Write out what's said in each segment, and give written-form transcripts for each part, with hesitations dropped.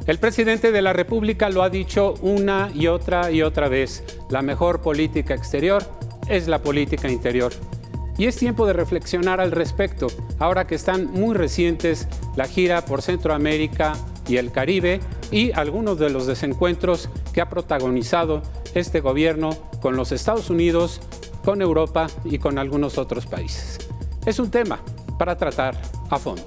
El presidente de la República lo ha dicho una y otra vez. La mejor política exterior es la política interior. Y es tiempo de reflexionar al respecto, ahora que están muy recientes la gira por Centroamérica y el Caribe y algunos de los desencuentros que ha protagonizado este gobierno con los Estados Unidos, con Europa y con algunos otros países. Es un tema para tratar a fondo.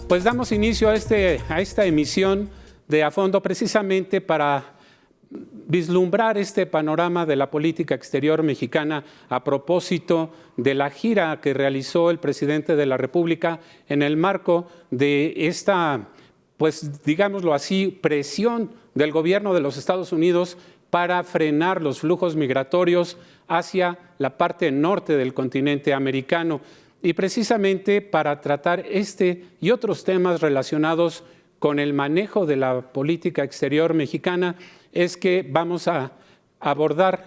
Pues damos inicio a esta emisión de A Fondo precisamente para vislumbrar este panorama de la política exterior mexicana a propósito de la gira que realizó el presidente de la República en el marco de esta, pues digámoslo así, presión del gobierno de los Estados Unidos para frenar los flujos migratorios hacia la parte norte del continente americano y precisamente para tratar este y otros temas relacionados con el manejo de la política exterior mexicana es que vamos a abordar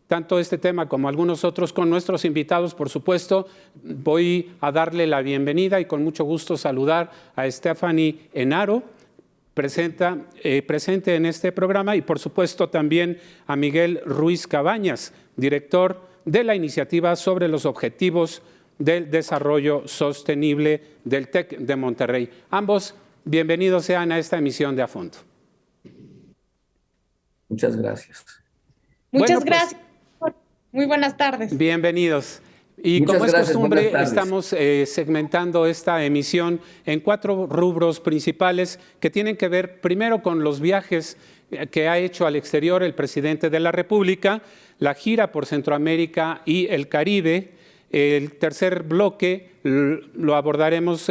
tanto este tema como algunos otros con nuestros invitados. Por supuesto, voy a darle la bienvenida y con mucho gusto saludar a Stephanie Enaro, presente en este programa, y por supuesto también a Miguel Ruiz Cabañas, director de la Iniciativa sobre los Objetivos del Desarrollo Sostenible del TEC de Monterrey. Ambos, bienvenidos sean a esta emisión de A Fondo. Muchas gracias. Muchas gracias. Muy buenas tardes. Bienvenidos. Y Muchas como es gracias, costumbre, estamos segmentando esta emisión en 4 rubros principales que tienen que ver primero con los viajes que ha hecho al exterior el presidente de la República, la gira por Centroamérica y el Caribe. El tercer bloque lo abordaremos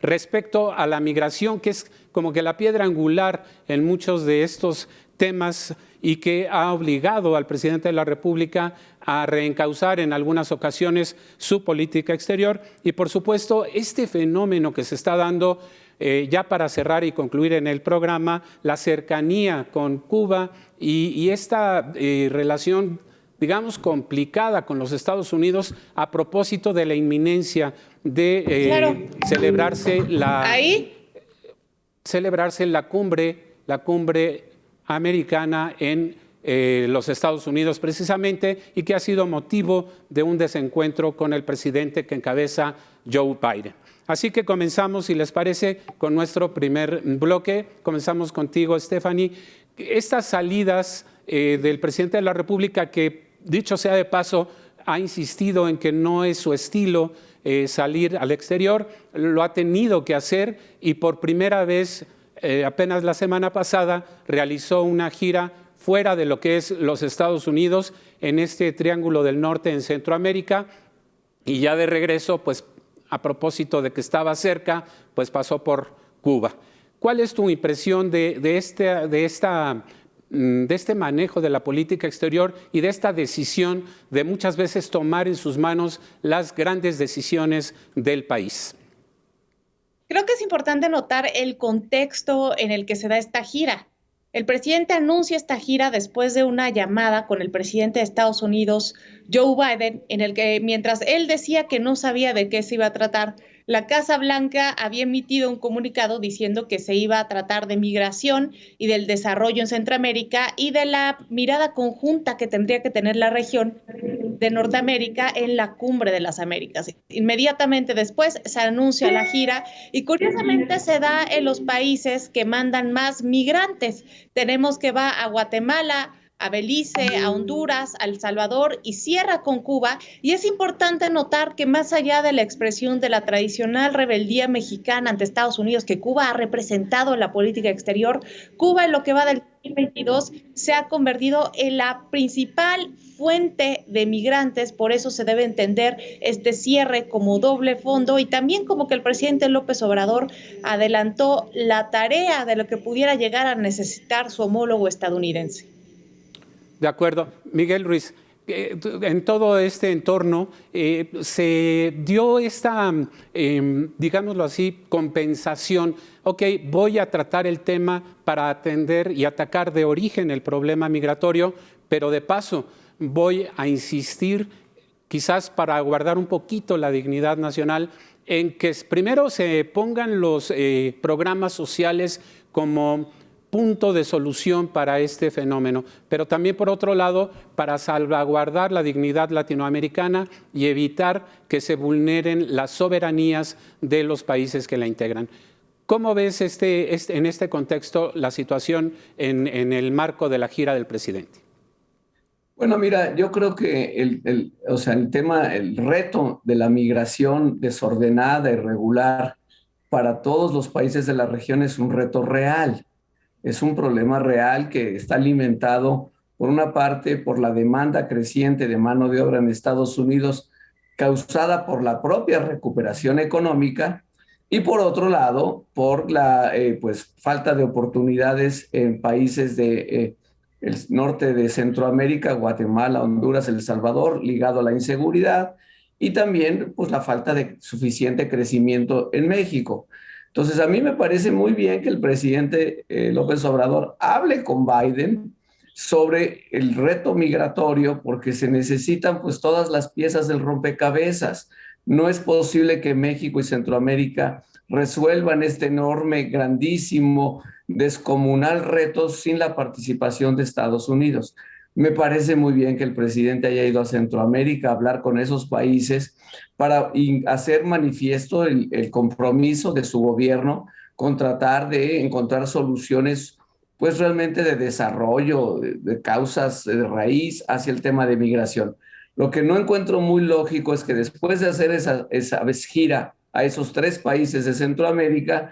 respecto a la migración, que es como que la piedra angular en muchos de estos temas y que ha obligado al presidente de la República a reencauzar en algunas ocasiones su política exterior. Y por supuesto, este fenómeno que se está dando, ya para cerrar y concluir en el programa, la cercanía con Cuba y esta relación, digamos, complicada con los Estados Unidos a propósito de la inminencia de celebrarse la cumbre americana en los Estados Unidos precisamente, y que ha sido motivo de un desencuentro con el presidente que encabeza Joe Biden. Así que comenzamos, si les parece, con nuestro primer bloque. Comenzamos contigo, Stephanie. Estas salidas del presidente de la República, que dicho sea de paso, ha insistido en que no es su estilo salir al exterior, lo ha tenido que hacer y por primera vez, apenas la semana pasada, realizó una gira fuera de lo que es los Estados Unidos, en este Triángulo del Norte en Centroamérica, y ya de regreso, pues a propósito de que estaba cerca, pues pasó por Cuba. ¿Cuál es tu impresión de este manejo de la política exterior y de esta decisión de muchas veces tomar en sus manos las grandes decisiones del país? Creo que es importante notar el contexto en el que se da esta gira. El presidente anuncia esta gira después de una llamada con el presidente de Estados Unidos, Joe Biden, en el que mientras él decía que no sabía de qué se iba a tratar, la Casa Blanca había emitido un comunicado diciendo que se iba a tratar de migración y del desarrollo en Centroamérica y de la mirada conjunta que tendría que tener la región de Norteamérica en la Cumbre de las Américas. Inmediatamente después se anuncia la gira y curiosamente se da en los países que mandan más migrantes. Tenemos que va a Guatemala, a Belice, a Honduras, a El Salvador y cierra con Cuba. Y es importante notar que más allá de la expresión de la tradicional rebeldía mexicana ante Estados Unidos que Cuba ha representado en la política exterior, Cuba en lo que va del 2022 se ha convertido en la principal fuente de migrantes. Por eso se debe entender este cierre como doble fondo y también como que el presidente López Obrador adelantó la tarea de lo que pudiera llegar a necesitar su homólogo estadounidense. De acuerdo. Miguel Ruiz, en todo este entorno se dio esta, digámoslo así, compensación. Ok, voy a tratar el tema para atender y atacar de origen el problema migratorio, pero de paso voy a insistir quizás para guardar un poquito la dignidad nacional, en que primero se pongan los programas sociales como punto de solución para este fenómeno, pero también por otro lado para salvaguardar la dignidad latinoamericana y evitar que se vulneren las soberanías de los países que la integran. ¿Cómo ves en este contexto la situación en el marco de la gira del presidente? Bueno, mira, yo creo que el reto de la migración desordenada, irregular, para todos los países de la región es un reto real. Es un problema real que está alimentado, por una parte, por la demanda creciente de mano de obra en Estados Unidos, causada por la propia recuperación económica, y por otro lado, por la falta de oportunidades en países el norte de Centroamérica, Guatemala, Honduras, El Salvador, ligado a la inseguridad, y también pues, la falta de suficiente crecimiento en México. Entonces, a mí me parece muy bien que el presidente López Obrador hable con Biden sobre el reto migratorio, porque se necesitan pues todas las piezas del rompecabezas. No es posible que México y Centroamérica resuelvan este enorme, grandísimo, descomunal reto sin la participación de Estados Unidos. Me parece muy bien que el presidente haya ido a Centroamérica a hablar con esos países para hacer manifiesto el compromiso de su gobierno con tratar de encontrar soluciones pues realmente de desarrollo, de causas de raíz hacia el tema de migración. Lo que no encuentro muy lógico es que después de hacer esa gira a esos 3 países de Centroamérica,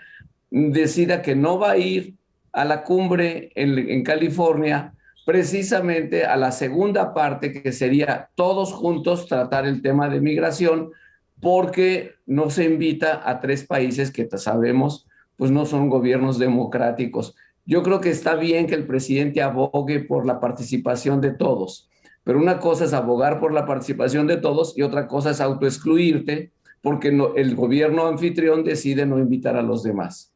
decida que no va a ir a la cumbre en California, precisamente a la segunda parte, que sería todos juntos tratar el tema de migración, porque no se invita a 3 países que sabemos pues no son gobiernos democráticos. Yo creo que está bien que el presidente abogue por la participación de todos, pero una cosa es abogar por la participación de todos y otra cosa es autoexcluirte porque el gobierno anfitrión decide no invitar a los demás.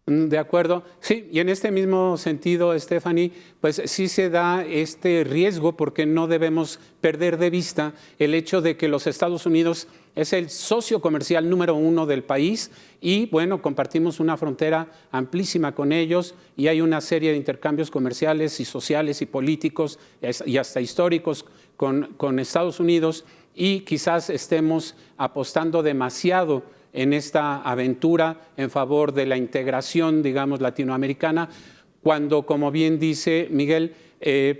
De acuerdo. Sí, y en este mismo sentido, Stephanie, pues sí se da este riesgo porque no debemos perder de vista el hecho de que los Estados Unidos es el socio comercial número 1 del país y, bueno, compartimos una frontera amplísima con ellos y hay una serie de intercambios comerciales y sociales y políticos y hasta históricos con Estados Unidos y quizás estemos apostando demasiado en esta aventura en favor de la integración, digamos, latinoamericana, cuando, como bien dice Miguel,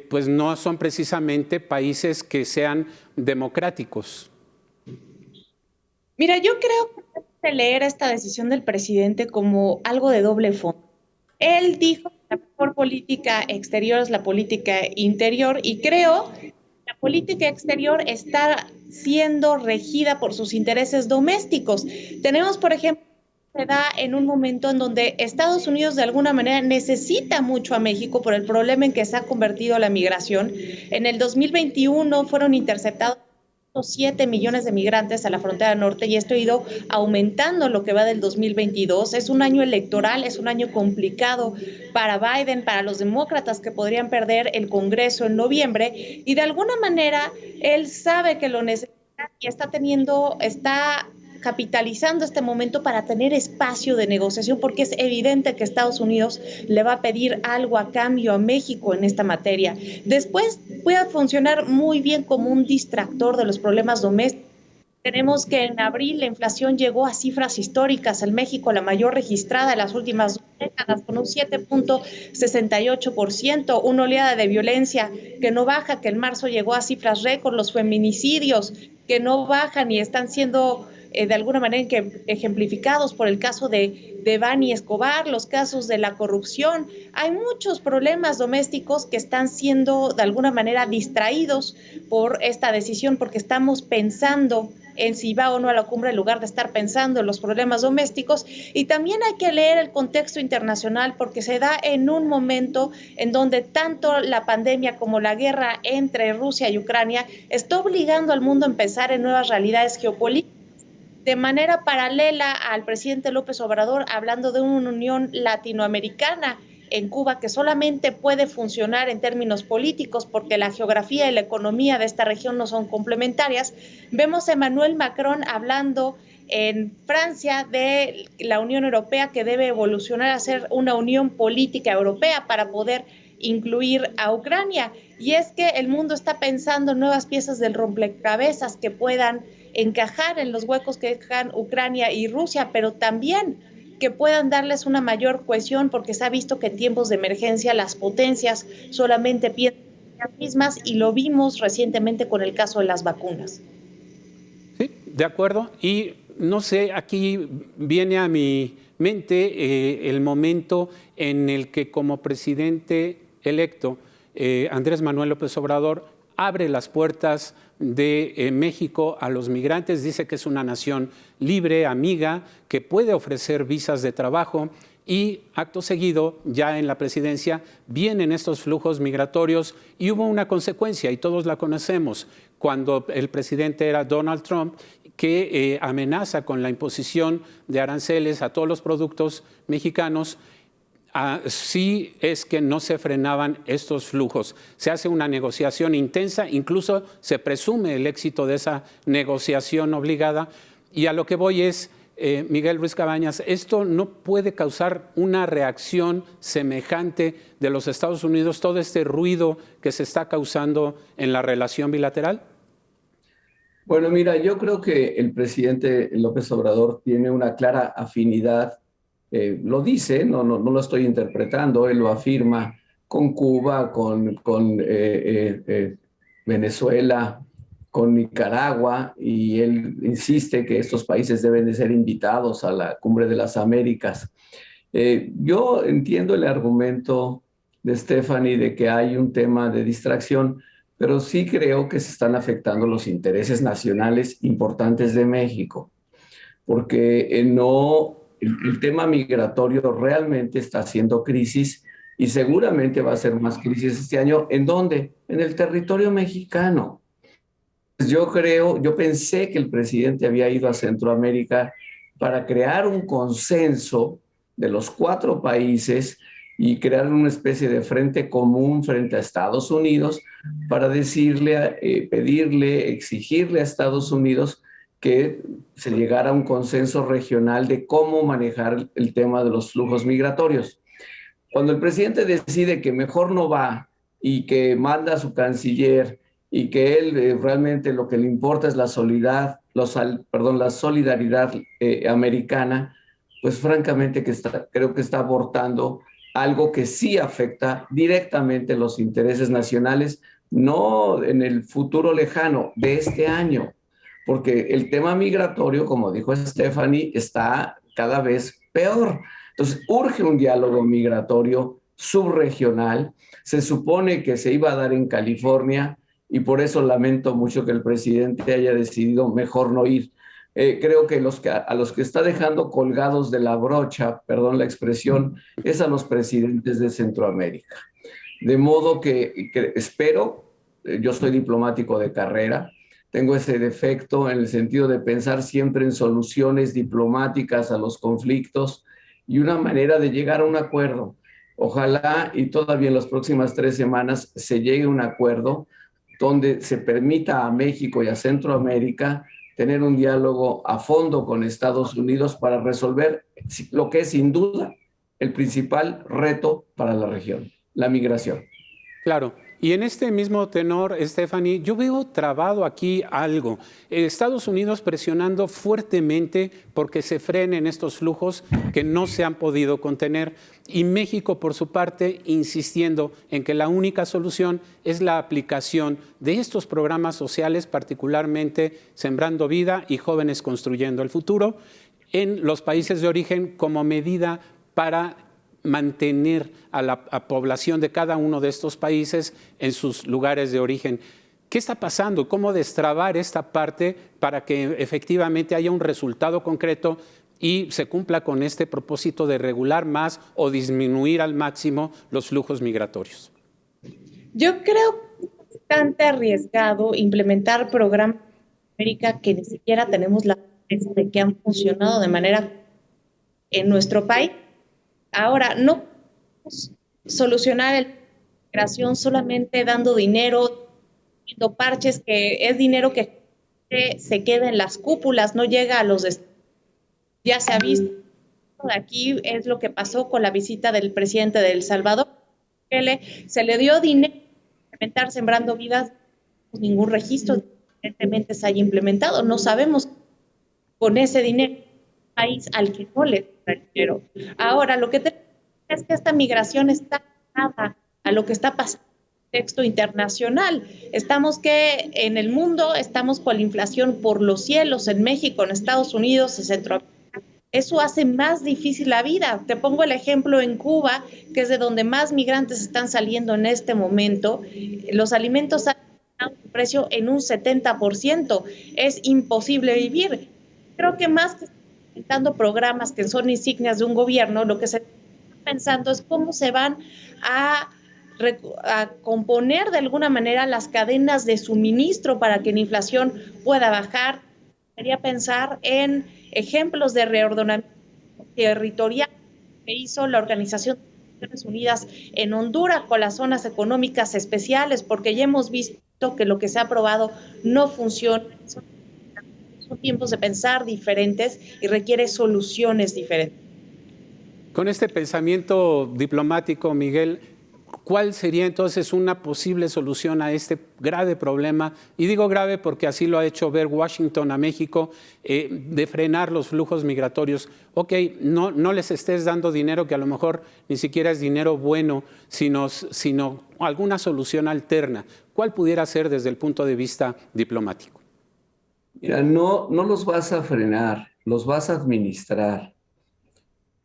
pues no son precisamente países que sean democráticos. Mira, yo creo que hay que leer esta decisión del presidente como algo de doble fondo. Él dijo que la mejor política exterior es la política interior y creo que la política exterior está siendo regida por sus intereses domésticos. Tenemos, por ejemplo, se da en un momento en donde Estados Unidos de alguna manera necesita mucho a México por el problema en que se ha convertido la migración. En el 2021 fueron interceptados 7 millones de migrantes a la frontera norte y esto ha ido aumentando lo que va del 2022. Es un año electoral, es un año complicado para Biden, para los demócratas que podrían perder el Congreso en noviembre y de alguna manera él sabe que lo necesita y está capitalizando este momento para tener espacio de negociación porque es evidente que Estados Unidos le va a pedir algo a cambio a México en esta materia. Después puede funcionar muy bien como un distractor de los problemas domésticos. Tenemos que en abril la inflación llegó a cifras históricas en México, la mayor registrada en las últimas 2 décadas, con un 7.68%, una oleada de violencia que no baja, que en marzo llegó a cifras récord, los feminicidios que no bajan y están siendo de alguna manera ejemplificados por el caso de Bani Escobar, los casos de la corrupción. Hay muchos problemas domésticos que están siendo de alguna manera distraídos por esta decisión porque estamos pensando en si va o no a la cumbre en lugar de estar pensando en los problemas domésticos. Y también hay que leer el contexto internacional porque se da en un momento en donde tanto la pandemia como la guerra entre Rusia y Ucrania está obligando al mundo a pensar en nuevas realidades geopolíticas. De manera paralela al presidente López Obrador, hablando de una unión latinoamericana, en Cuba, que solamente puede funcionar en términos políticos porque la geografía y la economía de esta región no son complementarias. Vemos a Emmanuel Macron hablando en Francia de la Unión Europea, que debe evolucionar a ser una unión política europea para poder incluir a Ucrania. Y es que el mundo está pensando en nuevas piezas del rompecabezas que puedan encajar en los huecos que dejan Ucrania y Rusia, pero también que puedan darles una mayor cohesión, porque se ha visto que en tiempos de emergencia las potencias solamente piensan en las mismas, y lo vimos recientemente con el caso de las vacunas. Sí, de acuerdo. Y no sé, aquí viene a mi mente el momento en el que como presidente electo, Andrés Manuel López Obrador abre las puertas de México a los migrantes, dice que es una nación libre, amiga, que puede ofrecer visas de trabajo, y acto seguido, ya en la presidencia, vienen estos flujos migratorios y hubo una consecuencia, y todos la conocemos, cuando el presidente era Donald Trump, que amenaza con la imposición de aranceles a todos los productos mexicanos, si es que no se frenaban estos flujos. Se hace una negociación intensa, incluso se presume el éxito de esa negociación obligada, y a lo que voy es, Miguel Ruiz Cabañas, ¿esto no puede causar una reacción semejante de los Estados Unidos, todo este ruido que se está causando en la relación bilateral? Bueno, mira, yo creo que el presidente López Obrador tiene una clara afinidad, lo dice, no lo estoy interpretando, él lo afirma con Cuba, con Venezuela, con Nicaragua, y él insiste que estos países deben de ser invitados a la Cumbre de las Américas. Yo entiendo el argumento de Stephanie de que hay un tema de distracción, pero sí creo que se están afectando los intereses nacionales importantes de México, porque el tema migratorio realmente está haciendo crisis, y seguramente va a ser más crisis este año. ¿En dónde? En el territorio mexicano. Yo pensé que el presidente había ido a Centroamérica para crear un consenso de los 4 países y crear una especie de frente común frente a Estados Unidos para decirle, pedirle, exigirle a Estados Unidos que se llegara a un consenso regional de cómo manejar el tema de los flujos migratorios. Cuando el presidente decide que mejor no va y que manda a su canciller y que él realmente lo que le importa es la solidaridad americana, pues francamente creo que está abortando algo que sí afecta directamente los intereses nacionales, no en el futuro lejano de este año, porque el tema migratorio, como dijo Stephanie, está cada vez peor. Entonces, urge un diálogo migratorio subregional. Se supone que se iba a dar en California, y por eso lamento mucho que el presidente haya decidido mejor no ir. Creo que a los que está dejando colgados de la brocha, perdón la expresión, es a los presidentes de Centroamérica. De modo que espero, yo soy diplomático de carrera, tengo ese defecto en el sentido de pensar siempre en soluciones diplomáticas a los conflictos y una manera de llegar a un acuerdo. Ojalá y todavía en las próximas 3 semanas se llegue a un acuerdo donde se permita a México y a Centroamérica tener un diálogo a fondo con Estados Unidos para resolver lo que es sin duda el principal reto para la región, la migración. Claro. Y en este mismo tenor, Stephanie, yo veo trabado aquí algo. Estados Unidos presionando fuertemente porque se frenen estos flujos que no se han podido contener, y México, por su parte, insistiendo en que la única solución es la aplicación de estos programas sociales, particularmente Sembrando Vida y Jóvenes Construyendo el Futuro, en los países de origen como medida para mantener a la población de cada uno de estos países en sus lugares de origen. ¿Qué está pasando? ¿Cómo destrabar esta parte para que efectivamente haya un resultado concreto y se cumpla con este propósito de regular más o disminuir al máximo los flujos migratorios? Yo creo que es bastante arriesgado implementar programas en América que ni siquiera tenemos la certeza de que han funcionado de manera en nuestro país. Ahora, no podemos solucionar la migración solamente dando dinero, dando parches, que es dinero que se queda en las cúpulas, no llega a los estados. Ya se ha visto de aquí, es lo que pasó con la visita del presidente de El Salvador. Se le dio dinero para implementar Sembrando Vidas, ningún registro evidentemente se haya implementado. No sabemos con ese dinero país al que no le da dinero. Ahora, lo que tenemos es que esta migración está ligada a lo que está pasando en el contexto internacional. Estamos que en el mundo estamos con la inflación por los cielos, en México, en Estados Unidos, en Centroamérica. Eso hace más difícil la vida. Te pongo el ejemplo en Cuba, que es de donde más migrantes están saliendo en este momento. Los alimentos han aumentado su precio en un 70%. Es imposible vivir. Creo que más que implementando programas que son insignias de un gobierno, lo que se está pensando es cómo se van a componer de alguna manera las cadenas de suministro para que la inflación pueda bajar. Quería pensar en ejemplos de reordenamiento territorial que hizo la Organización de Naciones Unidas en Honduras con las zonas económicas especiales, porque ya hemos visto que lo que se ha aprobado no funciona. Son tiempos de pensar diferentes y requiere soluciones diferentes. Con este pensamiento diplomático, Miguel, ¿cuál sería entonces una posible solución a este grave problema? Y digo grave porque así lo ha hecho ver Washington a México, de frenar los flujos migratorios. Ok, no les estés dando dinero que a lo mejor ni siquiera es dinero bueno, sino alguna solución alterna. ¿Cuál pudiera ser desde el punto de vista diplomático? Mira, no los vas a frenar, los vas a administrar.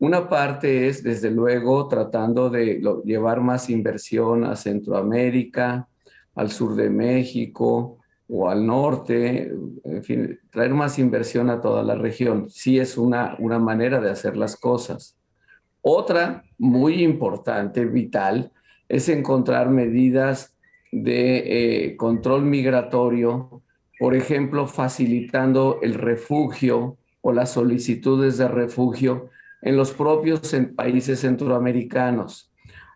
Una parte es, desde luego, tratando de llevar más inversión a Centroamérica, al sur de México o al norte, en fin, traer más inversión a toda la región. Sí es una manera de hacer las cosas. Otra, muy importante, vital, es encontrar medidas de control migratorio, por ejemplo, facilitando el refugio o las solicitudes de refugio en los propios países centroamericanos.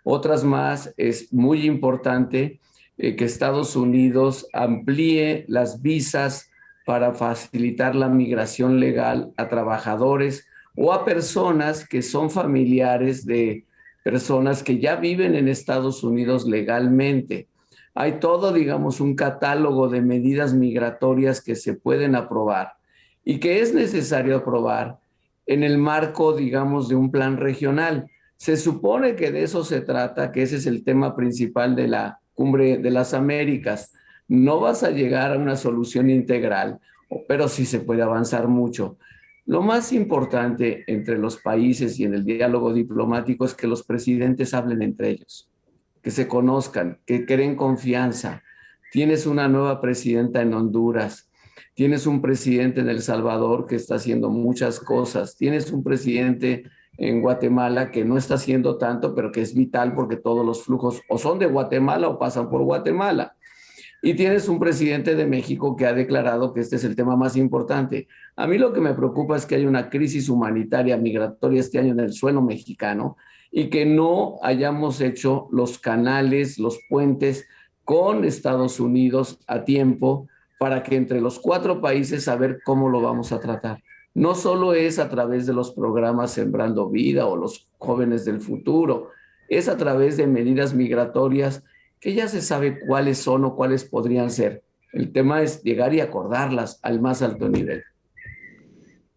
Otras más, es muy importante que Estados Unidos amplíe las visas para facilitar la migración legal a trabajadores o a personas que son familiares de personas que ya viven en Estados Unidos legalmente. Hay todo, digamos, un catálogo de medidas migratorias que se pueden aprobar y que es necesario aprobar en el marco, digamos, de un plan regional. Se supone que de eso se trata, que ese es el tema principal de la Cumbre de las Américas. No vas a llegar a una solución integral, pero sí se puede avanzar mucho. Lo más importante entre los países y en el diálogo diplomático es que los presidentes hablen entre ellos, que se conozcan, que creen confianza. Tienes una nueva presidenta en Honduras, tienes un presidente en El Salvador que está haciendo muchas cosas, tienes un presidente en Guatemala que no está haciendo tanto, pero que es vital porque todos los flujos o son de Guatemala o pasan por Guatemala. Y tienes un presidente de México que ha declarado que este es el tema más importante. A mí lo que me preocupa es que hay una crisis humanitaria migratoria este año en el suelo mexicano y que no hayamos hecho los canales, los puentes con Estados Unidos a tiempo para que entre los 4 países saber cómo lo vamos a tratar. No solo es a través de los programas Sembrando Vida o los Jóvenes del Futuro, es a través de medidas migratorias que ya se sabe cuáles son o cuáles podrían ser. El tema es llegar y acordarlas al más alto nivel.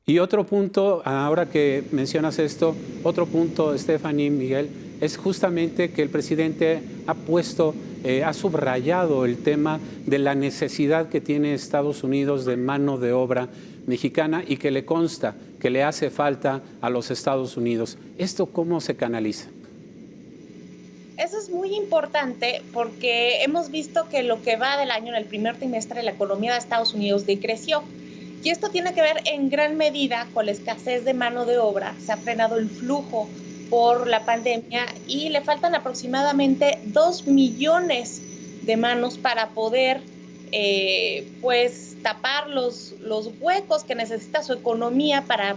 Y otro punto, ahora que mencionas esto, otro punto, Stephanie, Miguel, es justamente que el presidente ha subrayado el tema de la necesidad que tiene Estados Unidos de mano de obra mexicana y que le consta que le hace falta a los Estados Unidos. ¿Esto cómo se canaliza? Eso es muy importante porque hemos visto que lo que va del año, en el primer trimestre, la economía de Estados Unidos decreció. Y esto tiene que ver en gran medida con la escasez de mano de obra. Se ha frenado el flujo por la pandemia y le faltan aproximadamente 2 millones de manos para poder tapar los huecos que necesita su economía para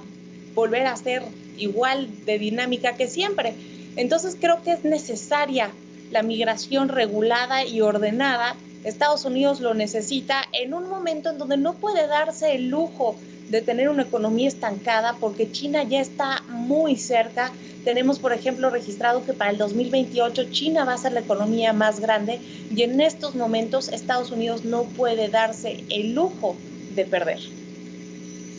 volver a ser igual de dinámica que siempre. Entonces creo que es necesaria la migración regulada y ordenada. Estados Unidos lo necesita en un momento en donde no puede darse el lujo de tener una economía estancada porque China ya está muy cerca. Tenemos, por ejemplo, registrado que para el 2028 China va a ser la economía más grande y en estos momentos Estados Unidos no puede darse el lujo de perder.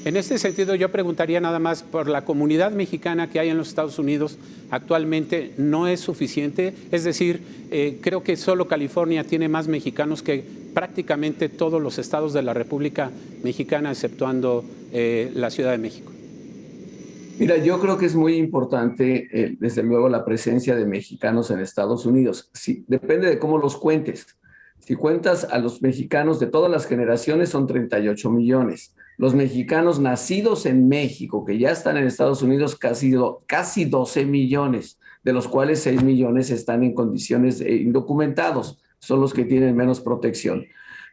En este sentido, yo preguntaría nada más por la comunidad mexicana que hay en los Estados Unidos actualmente, ¿no es suficiente? Es decir, creo que solo California tiene más mexicanos que prácticamente todos los estados de la República Mexicana, exceptuando la Ciudad de México. Mira, yo creo que es muy importante, desde luego, la presencia de mexicanos en Estados Unidos. Sí, depende de cómo los cuentes. Si cuentas a los mexicanos de todas las generaciones, son 38 millones. Los mexicanos nacidos en México, que ya están en Estados Unidos, casi 12 millones, de los cuales 6 millones están en condiciones indocumentados, son los que tienen menos protección.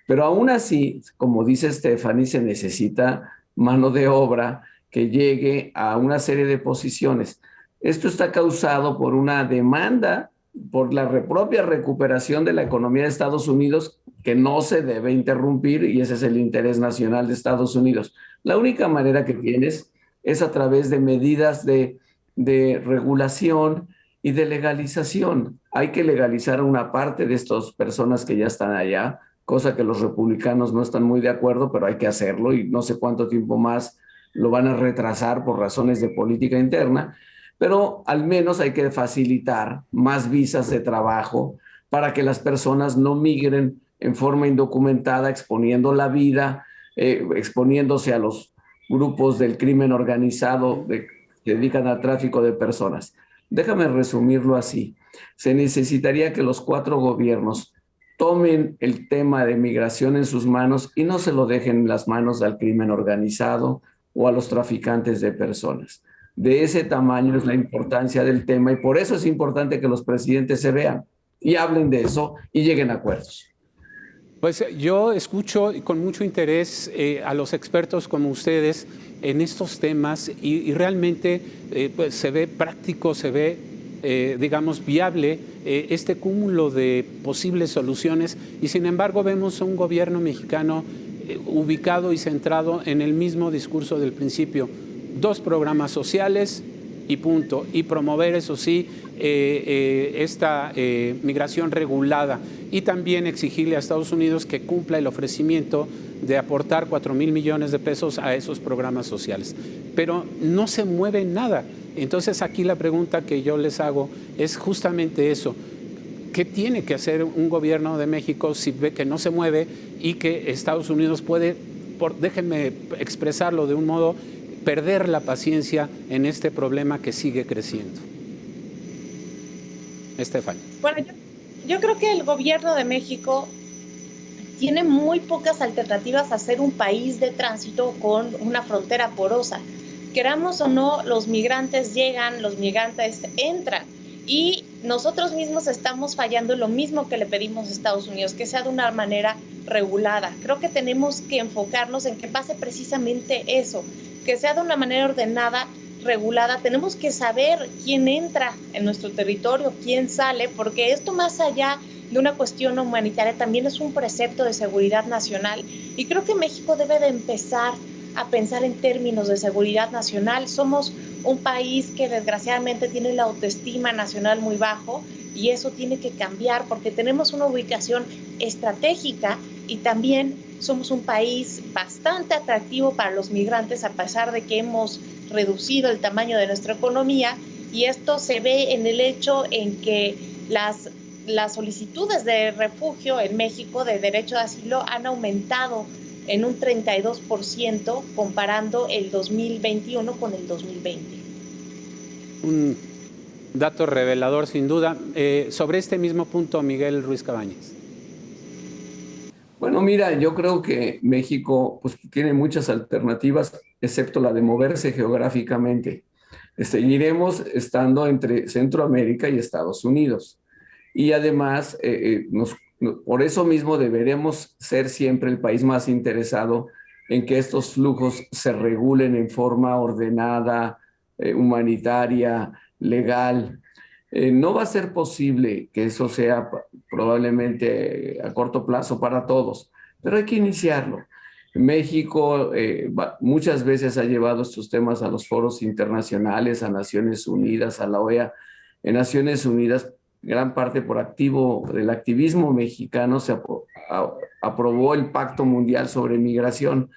Pero aún así, como dice Stephanie, se necesita mano de obra que llegue a una serie de posiciones. Esto está causado por una demanda por la propia recuperación de la economía de Estados Unidos, que no se debe interrumpir, y ese es el interés nacional de Estados Unidos. La única manera que tienes es a través de medidas de regulación y de legalización. Hay que legalizar una parte de estas personas que ya están allá, cosa que los republicanos no están muy de acuerdo, pero hay que hacerlo y no sé cuánto tiempo más lo van a retrasar por razones de política interna. Pero al menos hay que facilitar más visas de trabajo para que las personas no migren en forma indocumentada, exponiendo la vida, exponiéndose a los grupos del crimen organizado que se dedican al tráfico de personas. Déjame resumirlo así. Se necesitaría que los 4 gobiernos tomen el tema de migración en sus manos y no se lo dejen en las manos al crimen organizado o a los traficantes de personas. De ese tamaño es la importancia del tema y por eso es importante que los presidentes se vean y hablen de eso y lleguen a acuerdos. Pues yo escucho con mucho interés a los expertos como ustedes en estos temas y realmente pues se ve práctico, se ve, digamos, viable este cúmulo de posibles soluciones y sin embargo vemos a un gobierno mexicano ubicado y centrado en el mismo discurso del principio. 2 programas sociales y punto. Y promover, eso sí, esta migración regulada y también exigirle a Estados Unidos que cumpla el ofrecimiento de aportar 4,000 millones de pesos a esos programas sociales. Pero no se mueve nada. Entonces aquí la pregunta que yo les hago es justamente eso. ¿Qué tiene que hacer un gobierno de México si ve que no se mueve y que Estados Unidos puede, déjenme expresarlo de un modo, perder la paciencia en este problema que sigue creciendo? Estefan. Bueno, yo creo que el gobierno de México tiene muy pocas alternativas a ser un país de tránsito con una frontera porosa. Queramos o no, los migrantes llegan, los migrantes entran y nosotros mismos estamos fallando en lo mismo que le pedimos a Estados Unidos, que sea de una manera regulada. Creo que tenemos que enfocarnos en que pase precisamente eso, que sea de una manera ordenada, regulada. Tenemos que saber quién entra en nuestro territorio, quién sale, porque esto, más allá de una cuestión humanitaria, también es un precepto de seguridad nacional. Y creo que México debe de empezar a pensar en términos de seguridad nacional. Somos un país que desgraciadamente tiene la autoestima nacional muy bajo y eso tiene que cambiar porque tenemos una ubicación estratégica y también somos un país bastante atractivo para los migrantes a pesar de que hemos reducido el tamaño de nuestra economía, y esto se ve en el hecho en que las solicitudes de refugio en México de derecho de asilo han aumentado en un 32% comparando el 2021 con el 2020. Un dato revelador sin duda. Sobre este mismo punto, Miguel Ruiz Cabañas. Bueno, mira, yo creo que México pues, tiene muchas alternativas, excepto la de moverse geográficamente. Seguiremos estando entre Centroamérica y Estados Unidos. Y además, por eso mismo deberemos ser siempre el país más interesado en que estos flujos se regulen en forma ordenada, humanitaria, legal. No va a ser posible que eso sea probablemente a corto plazo para todos, pero hay que iniciarlo. México muchas veces ha llevado estos temas a los foros internacionales, a Naciones Unidas, a la OEA. En Naciones Unidas, gran parte por activo del activismo mexicano, se aprobó el Pacto Mundial sobre Migración.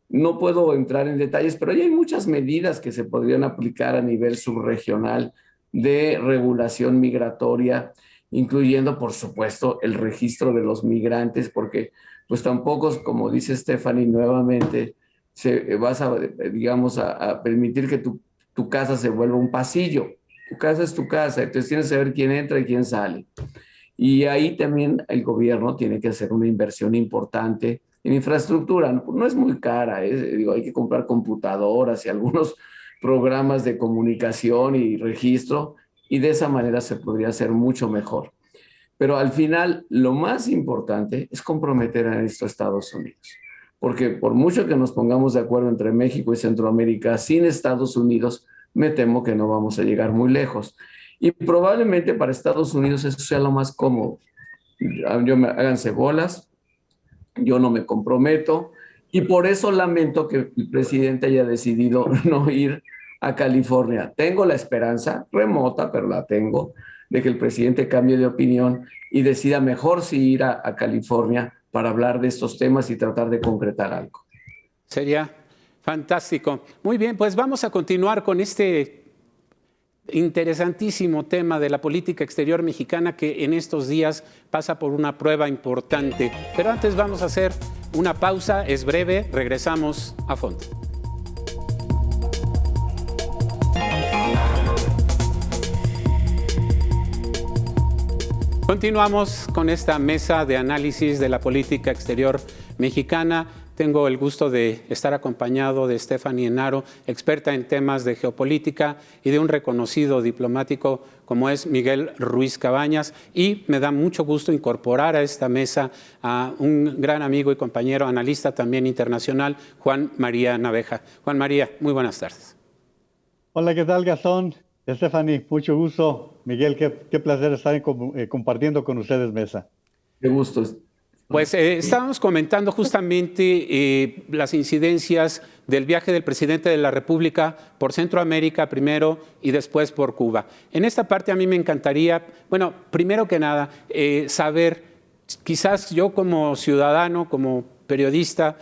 No puedo entrar en detalles, pero hay muchas medidas que se podrían aplicar a nivel subregional de regulación migratoria, incluyendo, por supuesto, el registro de los migrantes, porque pues tampoco, como dice Stephanie nuevamente, vas a, digamos, a permitir que tu casa se vuelva un pasillo. Tu casa es tu casa, entonces tienes que saber quién entra y quién sale. Y ahí también el gobierno tiene que hacer una inversión importante en infraestructura. No es muy cara, digo, hay que comprar computadoras y algunos programas de comunicación y registro, y de esa manera se podría hacer mucho mejor. Pero al final, lo más importante es comprometer a estos Estados Unidos, porque por mucho que nos pongamos de acuerdo entre México y Centroamérica, sin Estados Unidos, me temo que no vamos a llegar muy lejos. Y probablemente para Estados Unidos eso sea lo más cómodo. Háganse bolas, yo no me comprometo, y por eso lamento que el presidente haya decidido no ir a California. Tengo la esperanza, remota, pero la tengo, de que el presidente cambie de opinión y decida mejor si ir a California para hablar de estos temas y tratar de concretar algo. Sería fantástico. Muy bien, pues vamos a continuar con este interesantísimo tema de la política exterior mexicana que en estos días pasa por una prueba importante. Pero antes vamos a hacer una pausa, es breve, regresamos a fondo. Continuamos con esta mesa de análisis de la política exterior mexicana. Tengo el gusto de estar acompañado de Stephanie Enaro, experta en temas de geopolítica, y de un reconocido diplomático como es Miguel Ruiz Cabañas. Y me da mucho gusto incorporar a esta mesa a un gran amigo y compañero, analista también internacional, Juan María Naveja. Juan María, muy buenas tardes. Hola, ¿qué tal, Gastón? Stephanie, mucho gusto. Miguel, qué placer estar compartiendo con ustedes mesa. Qué gusto. Pues estábamos comentando justamente las incidencias del viaje del presidente de la República por Centroamérica primero y después por Cuba. En esta parte a mí me encantaría, bueno, primero que nada, saber, quizás yo como ciudadano, como periodista,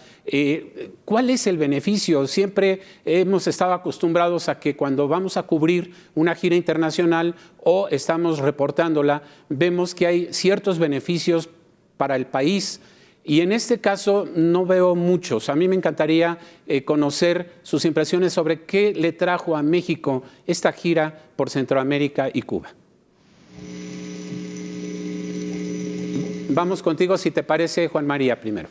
¿cuál es el beneficio? Siempre hemos estado acostumbrados a que cuando vamos a cubrir una gira internacional o estamos reportándola, vemos que hay ciertos beneficios para el país, y en este caso no veo muchos. A mí me encantaría conocer sus impresiones sobre qué le trajo a México esta gira por Centroamérica y Cuba. Vamos contigo, si te parece, Juan María, primero.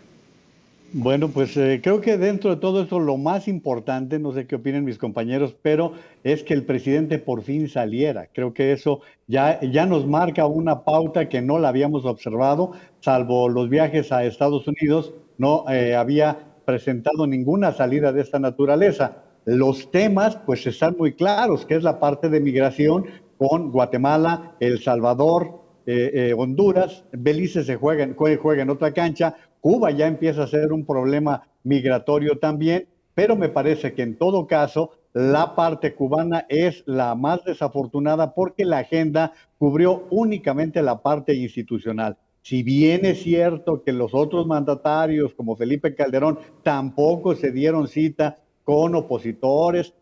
Bueno, pues creo que dentro de todo esto lo más importante, no sé qué opinen mis compañeros, pero es que el presidente por fin saliera. Creo que eso ya nos marca una pauta que no la habíamos observado, salvo los viajes a Estados Unidos, no había presentado ninguna salida de esta naturaleza. Los temas pues están muy claros, que es la parte de migración con Guatemala, El Salvador, Honduras. Belice se juega en otra cancha. Cuba ya empieza a ser un problema migratorio también, pero me parece que en todo caso la parte cubana es la más desafortunada porque la agenda cubrió únicamente la parte institucional. Si bien es cierto que los otros mandatarios como Felipe Calderón tampoco se dieron cita con opositores,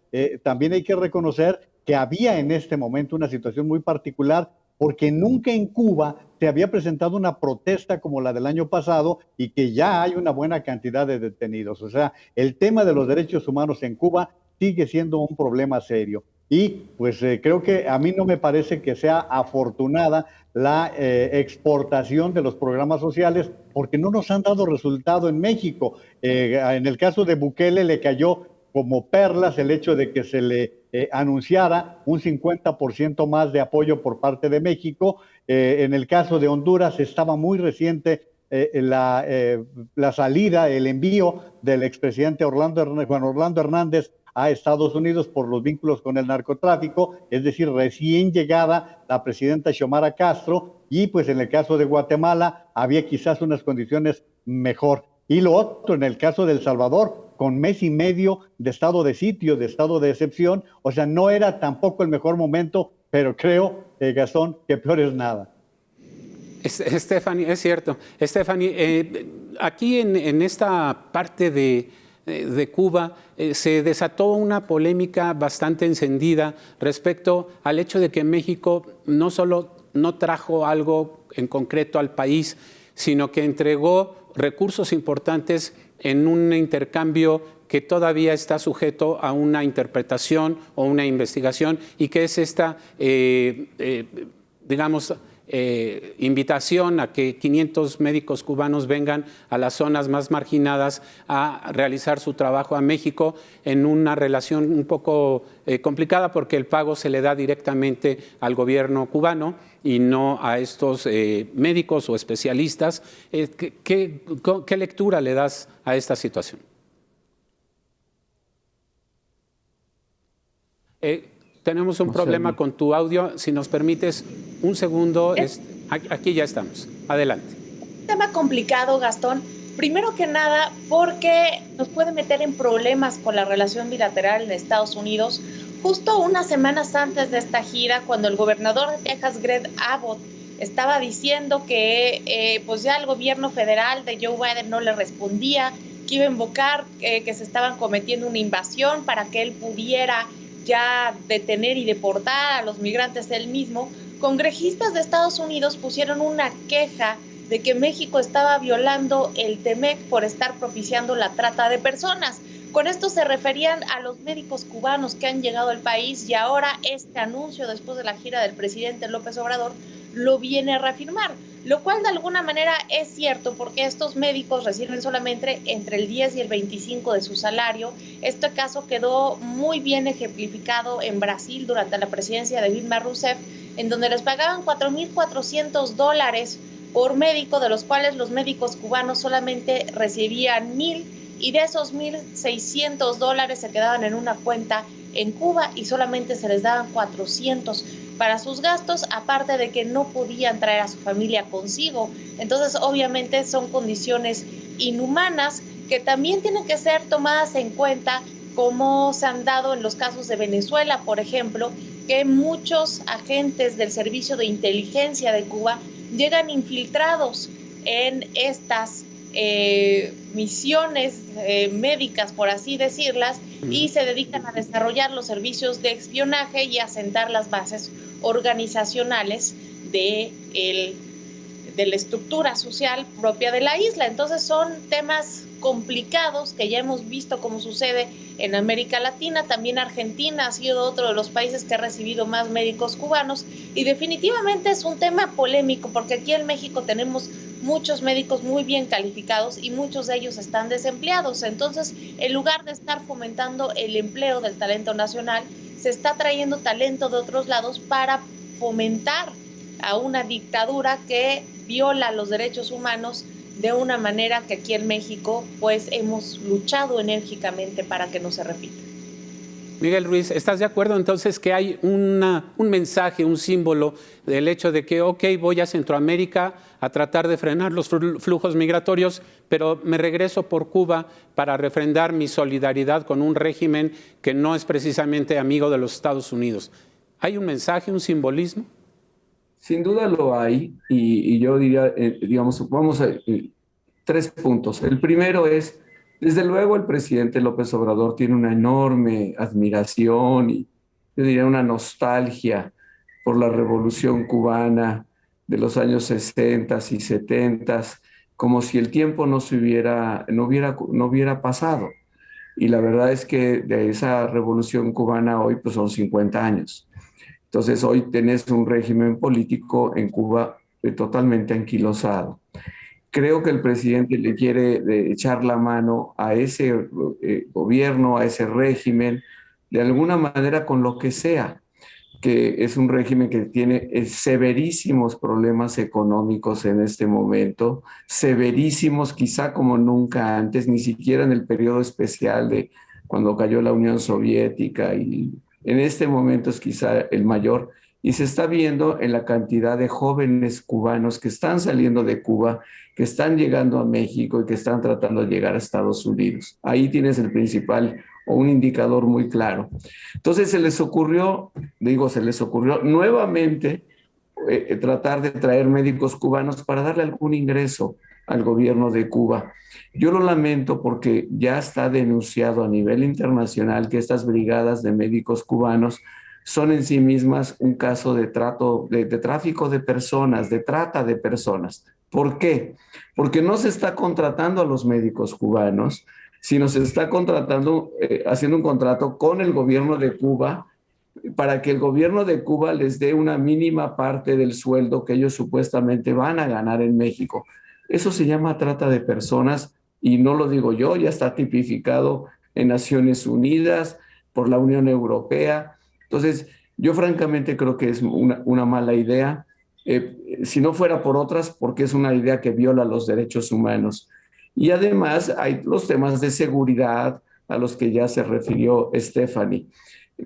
también hay que reconocer que había en este momento una situación muy particular, porque nunca en Cuba se había presentado una protesta como la del año pasado y que ya hay una buena cantidad de detenidos. O sea, el tema de los derechos humanos en Cuba sigue siendo un problema serio. Y pues creo que a mí no me parece que sea afortunada la exportación de los programas sociales, porque no nos han dado resultado en México. En el caso de Bukele le cayó como perlas el hecho de que se le anunciara un 50% más de apoyo por parte de México. En el caso de Honduras estaba muy reciente la salida, el envío del expresidente Juan Orlando Hernández a Estados Unidos por los vínculos con el narcotráfico, es decir, recién llegada la presidenta Xiomara Castro, y pues en el caso de Guatemala había quizás unas condiciones mejor. Y lo otro, en el caso de El Salvador, con mes y medio de estado de sitio, de estado de excepción, o sea, no era tampoco el mejor momento, pero creo, Gastón, que peor es nada. Stephanie, es cierto. Stephanie, aquí en esta parte de Cuba se desató una polémica bastante encendida respecto al hecho de que México no solo no trajo algo en concreto al país, sino que entregó recursos importantes en un intercambio que todavía está sujeto a una interpretación o una investigación, y que es esta, digamos, invitación a que 500 médicos cubanos vengan a las zonas más marginadas a realizar su trabajo a México, en una relación un poco complicada, porque el pago se le da directamente al gobierno cubano y no a estos médicos o especialistas. ¿Qué lectura le das a esta situación? Tenemos un problema con tu audio. Si nos permites un segundo, aquí ya estamos. Adelante. Un tema complicado, Gastón. Primero que nada, porque nos puede meter en problemas con la relación bilateral en Estados Unidos. Justo unas semanas antes de esta gira, cuando el gobernador de Texas, Greg Abbott, estaba diciendo que pues ya el gobierno federal de Joe Biden no le respondía, que iba a invocar que se estaban cometiendo una invasión para que él pudiera ya detener y deportar a los migrantes él mismo, congresistas de Estados Unidos pusieron una queja de que México estaba violando el TEMEC por estar propiciando la trata de personas. Con esto se referían a los médicos cubanos que han llegado al país, y ahora este anuncio, después de la gira del presidente López Obrador, lo viene a reafirmar, lo cual de alguna manera es cierto, porque estos médicos reciben solamente entre el 10 y el 25 de su salario. Este caso quedó muy bien ejemplificado en Brasil durante la presidencia de Dilma Rousseff, en donde les pagaban $4,400 por médico, de los cuales los médicos cubanos solamente recibían 1,000, y de esos $1,600 se quedaban en una cuenta en Cuba y solamente se les daban 400 para sus gastos, aparte de que no podían traer a su familia consigo. Entonces, obviamente, son condiciones inhumanas que también tienen que ser tomadas en cuenta, como se han dado en los casos de Venezuela, por ejemplo, que muchos agentes del Servicio de Inteligencia de Cuba llegan infiltrados en estas misiones médicas, por así decirlas, y se dedican a desarrollar los servicios de espionaje y a sentar las bases organizacionales de la estructura social propia de la isla. Entonces son temas complicados que ya hemos visto cómo sucede en América Latina. También Argentina ha sido otro de los países que ha recibido más médicos cubanos, y definitivamente es un tema polémico, porque aquí en México tenemos muchos médicos muy bien calificados y muchos de ellos están desempleados. Entonces, en lugar de estar fomentando el empleo del talento nacional, se está trayendo talento de otros lados para fomentar a una dictadura que viola los derechos humanos de una manera que aquí en México pues hemos luchado enérgicamente para que no se repita. Miguel Ruiz, ¿estás de acuerdo entonces que hay un mensaje, un símbolo del hecho de que, ok, voy a Centroamérica a tratar de frenar los flujos migratorios, pero me regreso por Cuba para refrendar mi solidaridad con un régimen que no es precisamente amigo de los Estados Unidos? ¿Hay un mensaje, un simbolismo? Sin duda lo hay, y yo diría, digamos, vamos a 3 puntos. El primero es, desde luego, el presidente López Obrador tiene una enorme admiración y yo diría una nostalgia por la Revolución Cubana de los años 60 y 70, como si el tiempo no hubiera pasado. Y la verdad es que de esa Revolución Cubana hoy pues son 50 años. Entonces hoy tenés un régimen político en Cuba totalmente anquilosado. Creo que el presidente le quiere echar la mano a ese gobierno, a ese régimen, de alguna manera con lo que sea, que es un régimen que tiene severísimos problemas económicos en este momento, severísimos quizá como nunca antes, ni siquiera en el periodo especial cuando cayó la Unión Soviética, y en este momento es quizá el mayor, y se está viendo en la cantidad de jóvenes cubanos que están saliendo de Cuba, que están llegando a México y que están tratando de llegar a Estados Unidos. Ahí tienes el principal o un indicador muy claro. Entonces se les ocurrió nuevamente tratar de traer médicos cubanos para darle algún ingreso al gobierno de Cuba. Yo lo lamento porque ya está denunciado a nivel internacional que estas brigadas de médicos cubanos son en sí mismas un caso de tráfico de personas, de trata de personas. ¿Por qué? Porque no se está contratando a los médicos cubanos, sino se está contratando, haciendo un contrato con el gobierno de Cuba para que el gobierno de Cuba les dé una mínima parte del sueldo que ellos supuestamente van a ganar en México. Eso se llama trata de personas y no lo digo yo, ya está tipificado en Naciones Unidas, por la Unión Europea. Entonces, yo francamente creo que es una mala idea. Si no fuera por otras, porque es una idea que viola los derechos humanos. Y además hay los temas de seguridad a los que ya se refirió Stephanie.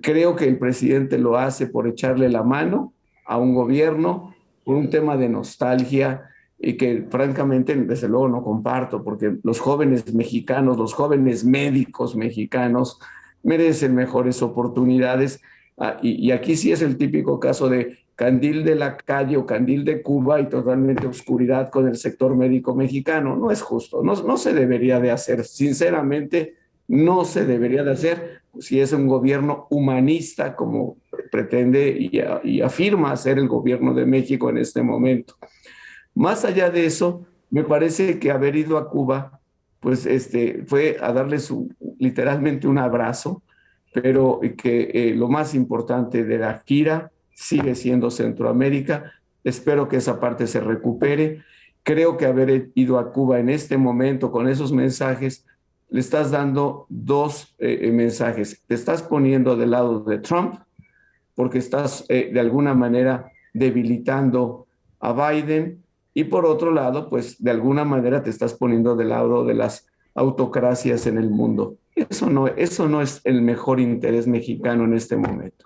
Creo que el presidente lo hace por echarle la mano a un gobierno, por un tema de nostalgia y que francamente desde luego no comparto, porque los jóvenes mexicanos, los jóvenes médicos mexicanos merecen mejores oportunidades. Y aquí sí es el típico caso de candil de la calle o candil de Cuba y totalmente oscuridad con el sector médico mexicano. No es justo, no se debería de hacer, sinceramente no se debería de hacer si es un gobierno humanista como pretende y afirma ser el gobierno de México en este momento. Más allá de eso, me parece que haber ido a Cuba, pues fue a darle literalmente un abrazo, pero que lo más importante de la gira sigue siendo Centroamérica. Espero que esa parte se recupere. Creo que haber ido a Cuba en este momento con esos mensajes, le estás dando dos mensajes. Te estás poniendo del lado de Trump, porque estás de alguna manera debilitando a Biden, y por otro lado, pues de alguna manera te estás poniendo del lado de las autocracias en el mundo. Eso no es el mejor interés mexicano en este momento.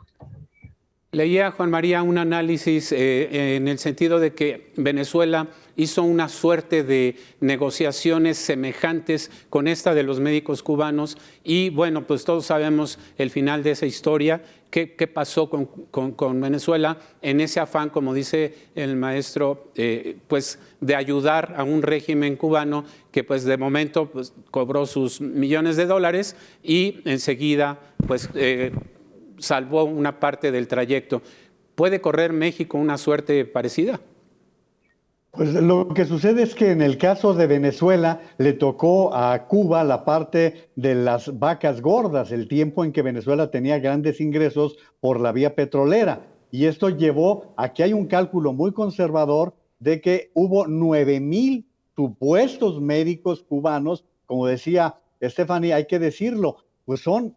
Leía, Juan María, un análisis en el sentido de que Venezuela hizo una suerte de negociaciones semejantes con esta de los médicos cubanos y bueno, pues todos sabemos el final de esa historia, qué pasó con Venezuela en ese afán, como dice el maestro, pues de ayudar a un régimen cubano que pues de momento pues, cobró sus millones de dólares y enseguida pues salvó una parte del trayecto. ¿Puede correr México una suerte parecida? Pues lo que sucede es que en el caso de Venezuela le tocó a Cuba la parte de las vacas gordas, el tiempo en que Venezuela tenía grandes ingresos por la vía petrolera. Y esto llevó a que hay un cálculo muy conservador de que hubo 9,000 supuestos médicos cubanos, como decía Stephanie, hay que decirlo, pues son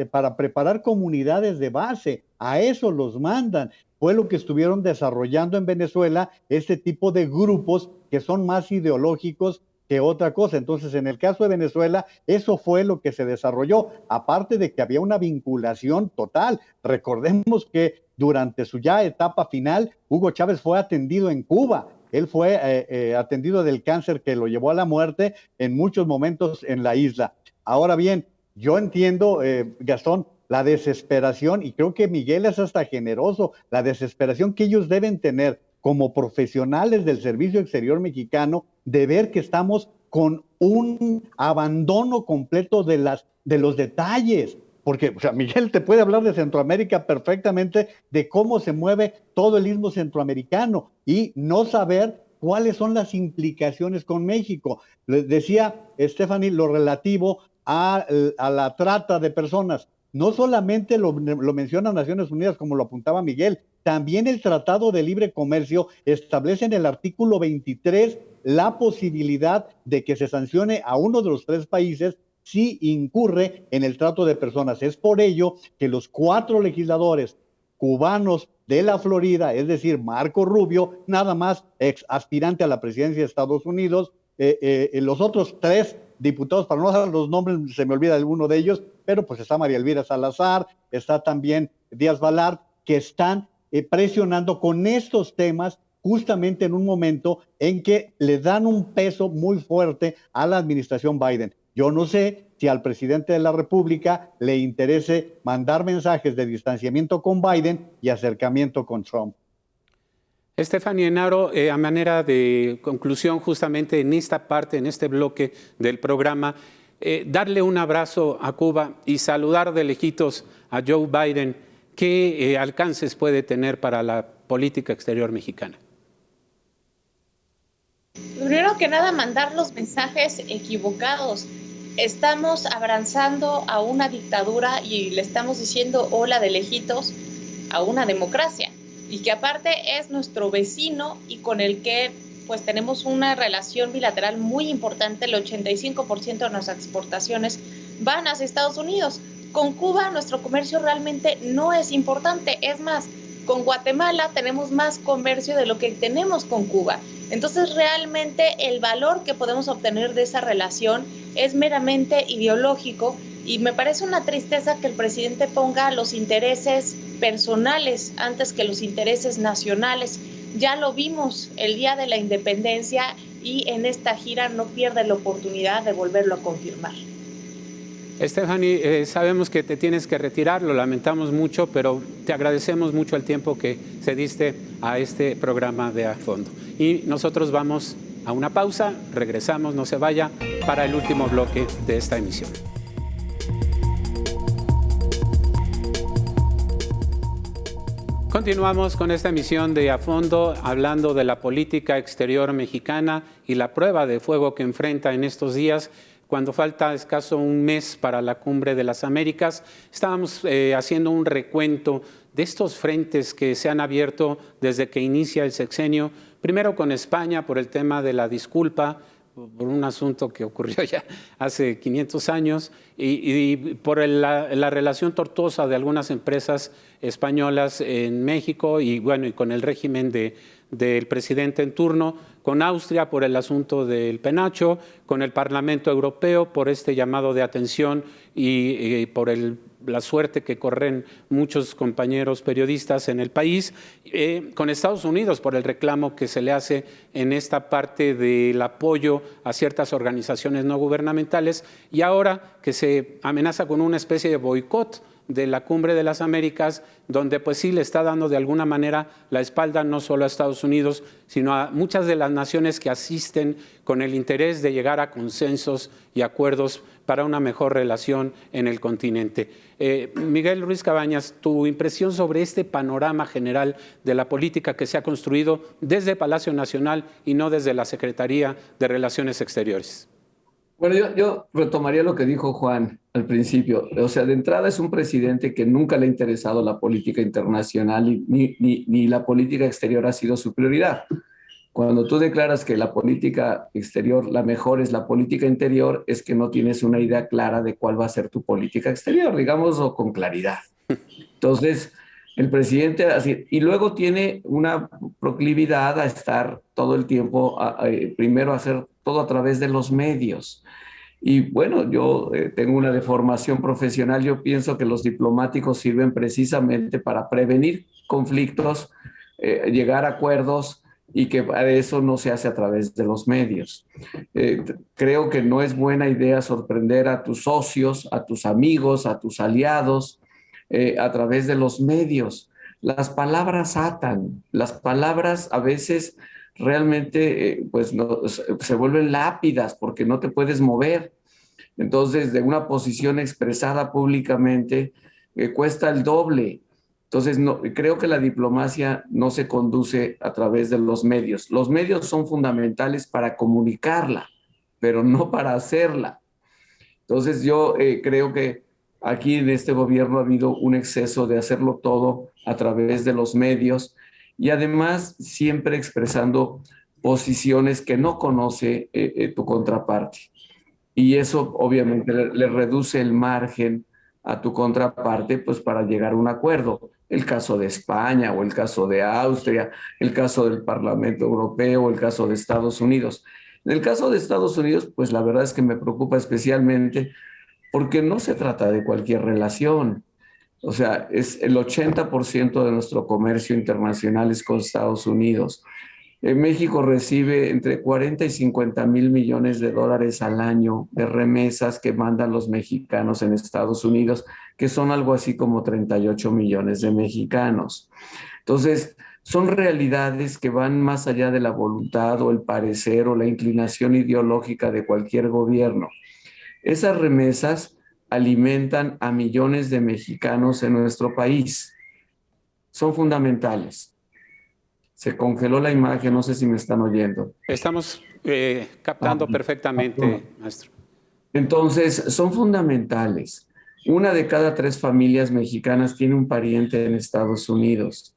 para preparar comunidades de base, a eso los mandan. Fue lo que estuvieron desarrollando en Venezuela, este tipo de grupos que son más ideológicos que otra cosa. Entonces, en el caso de Venezuela, eso fue lo que se desarrolló, aparte de que había una vinculación total. Recordemos que durante su ya etapa final, Hugo Chávez fue atendido en Cuba. Él fue atendido del cáncer que lo llevó a la muerte en muchos momentos en la isla. Ahora bien, yo entiendo, Gastón, la desesperación, y creo que Miguel es hasta generoso, la desesperación que ellos deben tener como profesionales del Servicio Exterior Mexicano de ver que estamos con un abandono completo de los detalles. Porque, o sea, Miguel te puede hablar de Centroamérica perfectamente, de cómo se mueve todo el istmo centroamericano y no saber cuáles son las implicaciones con México. Decía Stephanie lo relativo a la trata de personas. No solamente lo menciona Naciones Unidas, como lo apuntaba Miguel, también el Tratado de Libre Comercio establece en el artículo 23 la posibilidad de que se sancione a uno de los 3 países si incurre en el trato de personas. Es por ello que los 4 legisladores cubanos de la Florida, es decir, Marco Rubio, nada más ex aspirante a la presidencia de Estados Unidos, los otros 3 diputados, para no dar los nombres, se me olvida alguno de ellos, pero pues está María Elvira Salazar, está también Díaz Balart, que están presionando con estos temas justamente en un momento en que le dan un peso muy fuerte a la administración Biden. Yo no sé si al presidente de la República le interese mandar mensajes de distanciamiento con Biden y acercamiento con Trump. Estefanía Enaro, a manera de conclusión justamente en esta parte, en este bloque del programa, darle un abrazo a Cuba y saludar de lejitos a Joe Biden, ¿qué alcances puede tener para la política exterior mexicana? Primero que nada, mandar los mensajes equivocados. Estamos abrazando a una dictadura y le estamos diciendo hola de lejitos a una democracia, y que aparte es nuestro vecino y con el que pues tenemos una relación bilateral muy importante. El 85% de nuestras exportaciones van hacia Estados Unidos. Con Cuba nuestro comercio realmente no es importante, es más, con Guatemala tenemos más comercio de lo que tenemos con Cuba. Entonces realmente el valor que podemos obtener de esa relación es meramente ideológico, y me parece una tristeza que el presidente ponga los intereses personales antes que los intereses nacionales. Ya lo vimos el día de la independencia y en esta gira no pierde la oportunidad de volverlo a confirmar. Stephanie, sabemos que te tienes que retirar, lo lamentamos mucho, pero te agradecemos mucho el tiempo que cediste a este programa de A Fondo. Y nosotros vamos a una pausa, regresamos, no se vaya, para el último bloque de esta emisión. Continuamos con esta emisión de A Fondo, hablando de la política exterior mexicana y la prueba de fuego que enfrenta en estos días, cuando falta escaso un mes para la Cumbre de las Américas. Estábamos haciendo un recuento de estos frentes que se han abierto desde que inicia el sexenio, primero con España por el tema de la disculpa, por un asunto que ocurrió ya hace 500 años, y por la relación tortuosa de algunas empresas españolas en México y bueno, y con el régimen del presidente en turno, con Austria por el asunto del penacho, con el Parlamento Europeo por este llamado de atención y por la suerte que corren muchos compañeros periodistas en el país, con Estados Unidos por el reclamo que se le hace en esta parte del apoyo a ciertas organizaciones no gubernamentales, y ahora que se amenaza con una especie de boicot de la Cumbre de las Américas, donde pues sí le está dando de alguna manera la espalda no solo a Estados Unidos, sino a muchas de las naciones que asisten con el interés de llegar a consensos y acuerdos para una mejor relación en el continente. Miguel Ruiz Cabañas, tu impresión sobre este panorama general de la política que se ha construido desde Palacio Nacional y no desde la Secretaría de Relaciones Exteriores. Bueno, yo retomaría lo que dijo Juan al principio. O sea, de entrada es un presidente que nunca le ha interesado la política internacional ni la política exterior ha sido su prioridad. Cuando tú declaras que la política exterior, la mejor es la política interior, es que no tienes una idea clara de cuál va a ser tu política exterior, digámoslo con claridad. Entonces, el presidente, así, y luego tiene una proclividad a estar todo el tiempo, primero a hacer todo a través de los medios. Y bueno, yo tengo una deformación profesional, yo pienso que los diplomáticos sirven precisamente para prevenir conflictos, llegar a acuerdos, y que eso no se hace a través de los medios. Creo que no es buena idea sorprender a tus socios, a tus amigos, a tus aliados, a través de los medios. Las palabras atan, las palabras a veces realmente se vuelven lápidas porque no te puedes mover. Entonces, de una posición expresada públicamente cuesta el doble. Entonces, creo que la diplomacia no se conduce a través de los medios. Los medios son fundamentales para comunicarla, pero no para hacerla. Entonces, yo creo que aquí en este gobierno ha habido un exceso de hacerlo todo a través de los medios y además siempre expresando posiciones que no conoce tu contraparte. Y eso obviamente le reduce el margen a tu contraparte pues para llegar a un acuerdo. El caso de España o el caso de Austria, el caso del Parlamento Europeo, el caso de Estados Unidos. En el caso de Estados Unidos, pues la verdad es que me preocupa especialmente porque no se trata de cualquier relación. O sea, es el 80% de nuestro comercio internacional es con Estados Unidos. México recibe entre 40 y 50 mil millones de dólares al año de remesas que mandan los mexicanos en Estados Unidos, que son algo así como 38 millones de mexicanos. Entonces, son realidades que van más allá de la voluntad o el parecer o la inclinación ideológica de cualquier gobierno. Esas remesas alimentan a millones de mexicanos en nuestro país. Son fundamentales. Se congeló la imagen, no sé si me están oyendo. Estamos captando perfectamente, maestro. Entonces, son fundamentales. Una de cada 3 familias mexicanas tiene un pariente en Estados Unidos.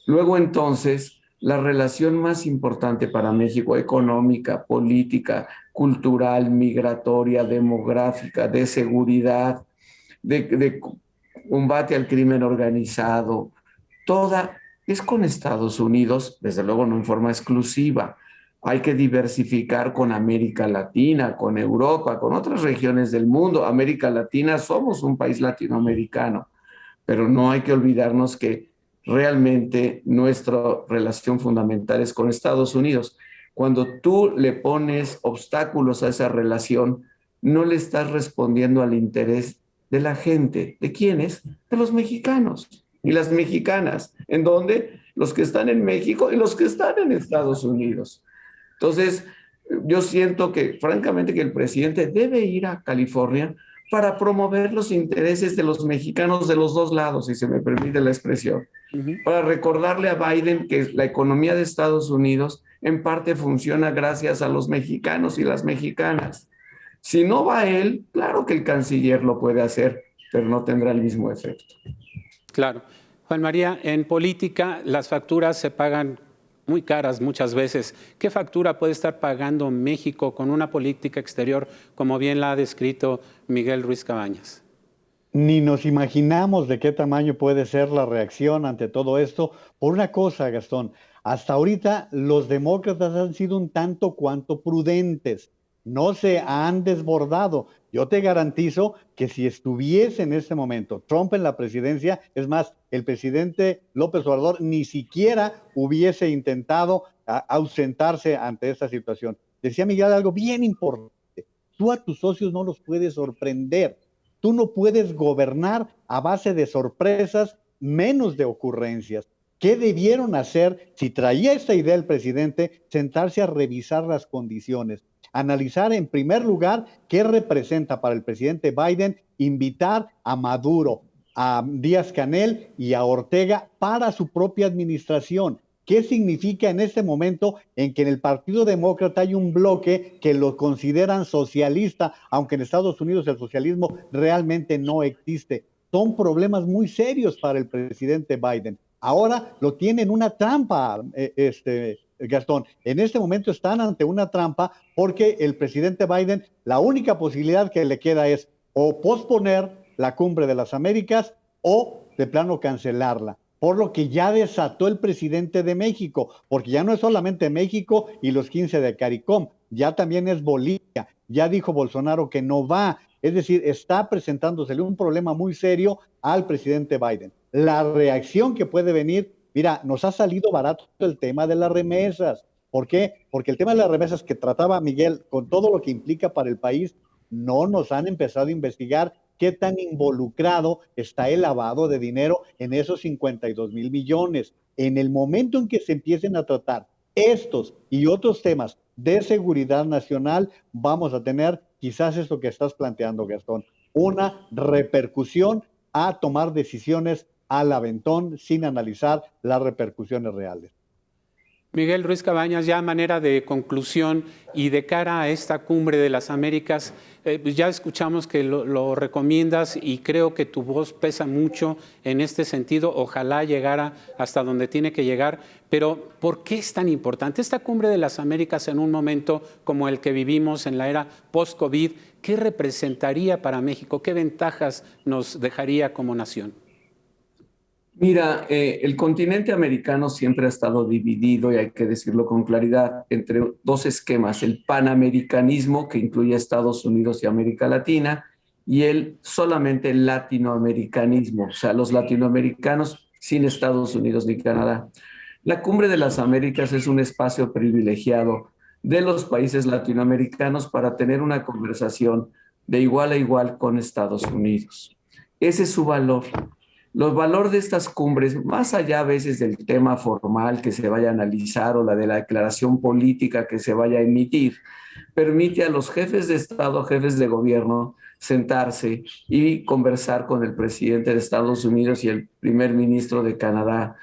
Luego, entonces, la relación más importante para México, económica, política, cultural, migratoria, demográfica, de seguridad, de combate al crimen organizado, toda es con Estados Unidos, desde luego no en forma exclusiva. Hay que diversificar con América Latina, con Europa, con otras regiones del mundo. América Latina, somos un país latinoamericano, pero no hay que olvidarnos que realmente nuestra relación fundamental es con Estados Unidos. Cuando tú le pones obstáculos a esa relación, no le estás respondiendo al interés de la gente. ¿De quiénes? De los mexicanos y las mexicanas, en donde los que están en México y los que están en Estados Unidos. Entonces, yo siento que, francamente, que el presidente debe ir a California para promover los intereses de los mexicanos de los dos lados, si se me permite la expresión, para recordarle a Biden que la economía de Estados Unidos en parte funciona gracias a los mexicanos y las mexicanas. Si no va él, claro que el canciller lo puede hacer, pero no tendrá el mismo efecto. Claro. Juan María, en política las facturas se pagan muy caras muchas veces. ¿Qué factura puede estar pagando México con una política exterior como bien la ha descrito Miguel Ruiz Cabañas? Ni nos imaginamos de qué tamaño puede ser la reacción ante todo esto. Por una cosa, Gastón, hasta ahorita los demócratas han sido un tanto cuanto prudentes, no se han desbordado. Yo te garantizo que si estuviese en este momento Trump en la presidencia, es más, el presidente López Obrador ni siquiera hubiese intentado ausentarse ante esta situación. Decía Miguel algo bien importante, tú a tus socios no los puedes sorprender. Tú no puedes gobernar a base de sorpresas, menos de ocurrencias. ¿Qué debieron hacer si traía esta idea el presidente? Sentarse a revisar las condiciones, analizar en primer lugar qué representa para el presidente Biden invitar a Maduro, a Díaz-Canel y a Ortega para su propia administración. ¿Qué significa en este momento en que en el Partido Demócrata hay un bloque que lo consideran socialista, aunque en Estados Unidos el socialismo realmente no existe? Son problemas muy serios para el presidente Biden. Ahora lo tienen una trampa, Gastón. En este momento están ante una trampa porque el presidente Biden, la única posibilidad que le queda es o posponer la Cumbre de las Américas o de plano cancelarla. Por lo que ya desató el presidente de México, porque ya no es solamente México y los 15 de CARICOM, ya también es Bolivia, ya dijo Bolsonaro que no va, es decir, está presentándosele un problema muy serio al presidente Biden. La reacción que puede venir, mira, nos ha salido barato el tema de las remesas. ¿Por qué? Porque el tema de las remesas que trataba Miguel, con todo lo que implica para el país, no nos han empezado a investigar qué tan involucrado está el lavado de dinero en esos 52 mil millones. En el momento en que se empiecen a tratar estos y otros temas de seguridad nacional, vamos a tener quizás esto que estás planteando, Gastón, una repercusión a tomar decisiones al aventón sin analizar las repercusiones reales. Miguel Ruiz Cabañas, ya a manera de conclusión y de cara a esta cumbre de las Américas, pues ya escuchamos que lo recomiendas y creo que tu voz pesa mucho en este sentido. Ojalá llegara hasta donde tiene que llegar, pero ¿por qué es tan importante esta cumbre de las Américas en un momento como el que vivimos en la era post-COVID? ¿Qué representaría para México? ¿Qué ventajas nos dejaría como nación? Mira, el continente americano siempre ha estado dividido, y hay que decirlo con claridad, entre dos esquemas: el panamericanismo, que incluye a Estados Unidos y América Latina, y solamente el latinoamericanismo, o sea, los latinoamericanos sin Estados Unidos ni Canadá. La Cumbre de las Américas es un espacio privilegiado de los países latinoamericanos para tener una conversación de igual a igual con Estados Unidos. Ese es su valor. Los valores de estas cumbres, más allá a veces del tema formal que se vaya a analizar o la de la declaración política que se vaya a emitir, permite a los jefes de Estado, jefes de gobierno, sentarse y conversar con el presidente de Estados Unidos y el primer ministro de Canadá